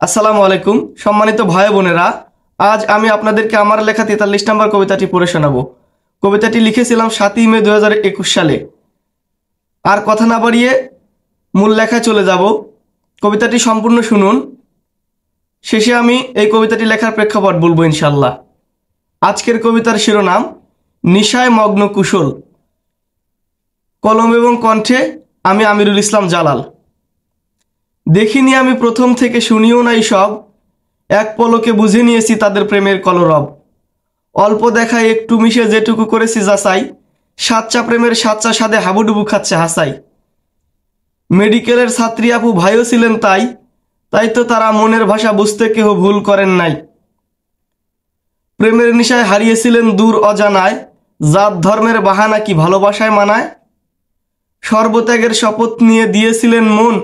আসসালামু আলাইকুম সম্মানিত ভাই বোনেরা, আজ আমি আপনাদেরকে আমার লেখা 43 নম্বর কবিতাটি পড়ে শোনাবো। কবিতাটি লিখেছিলাম 7ই মে 2021 সালে। আর কথা না বাড়িয়ে মূল লেখায় চলে যাব। কবিতাটি সম্পূর্ণ শুনুন, শেষে আমি এই কবিতাটি লেখার প্রেক্ষাপট বলবো ইনশাল্লাহ। আজকের কবিতার শিরোনাম নিশায় মগ্ন কুশল। কলম এবং কণ্ঠে আমি আমিরুল ইসলাম জালাল। দেখিনি আমি প্রথম থেকে, শুনিও নাই সব, এক পলকে বুঝে নিয়েছি তাদের প্রেমের কলরব। অল্প দেখায় একটু মিশে যেটুকু করেছি যাচাই, সাচ্চা প্রেমের সাচ্চা স্বাদে হাবুডুবু খাচ্ছে হাসাই। মেডিকেলের ছাত্রী আপু ভাইও ছিলেন তাই তো তারা মনের ভাষা বুঝতে কেহ ভুল করেন নাই। প্রেমের নিশায় হারিয়েছিলেন দূর অজানায়, জাত ধর্মের বাহানা কি ভালোবাসায় মানায়। সর্বত্যাগের শপথ নিয়ে দিয়েছিলেন মন,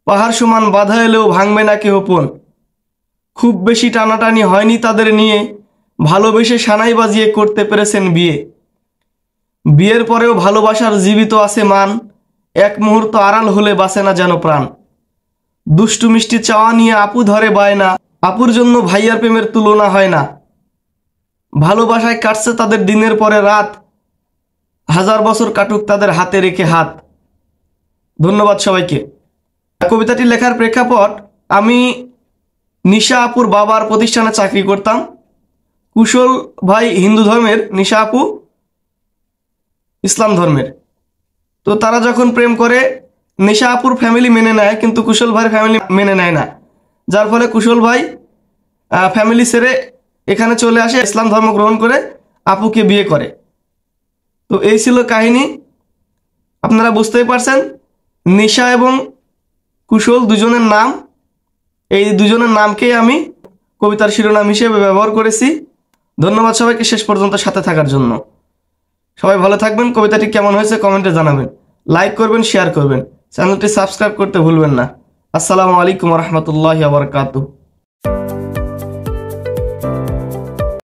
পাহাড় সমান বাধা এলেও ভাঙবে না কেহ পণ। খুব বেশি টানাটানি হয়নি তাদের নিয়ে, ভালোবেসে সানাই বাজিয়ে করতে পেরেছেন বিয়ে। বিয়ের পরেও ভালোবাসার জীবিত আছে মান, এক মুহূর্ত আড়াল হলে বাঁচে না যেন প্রাণ। দুষ্টু মিষ্টি চাওয়া নিয়ে আপু ধরে বায়না, আপুর জন্য ভাইয়ার প্রেমের তুলনা হয় না। ভালোবাসায় কাটছে তাদের দিনের পরে রাত, হাজার বছর কাটুক তাদের হাতে রেখে হাত। ধন্যবাদ সবাইকে। কবিতাটি লেখার প্রেক্ষাপট, আমি নিশা আপুর বাবার প্রতিষ্ঠানে চাকরি করতাম। কুশল ভাই হিন্দু ধর্মের, নিশা আপু ইসলাম ধর্মের। তো তারা যখন প্রেম করে, নিশা আপুর ফ্যামিলি মেনে নেয় কিন্তু কুশল ভাইয়ের ফ্যামিলি মেনে নেয় না, যার ফলে কুশল ভাই ফ্যামিলি ছেড়ে এখানে চলে আসে, ইসলাম ধর্ম গ্রহণ করে আপুকে বিয়ে করে। তো এই ছিল কাহিনী। আপনারা বুঝতেই পারছেন নিশা এবং কুশল দুজনের নাম, এই দুজনের নামকেই আমি কবিতার শিরোনাম হিসেবে ব্যবহার করেছি। ধন্যবাদ সবাইকে শেষ পর্যন্ত সাথে থাকার জন্য। সবাই ভালো থাকবেন। কবিতাটি কেমন হয়েছে কমেন্টে জানাবেন, লাইক করবেন, শেয়ার করবেন, চ্যানেলটি সাবস্ক্রাইব করতে ভুলবেন না। আসসালামু আলাইকুম ওয়া রাহমাতুল্লাহি ওয়া বারাকাতুহু।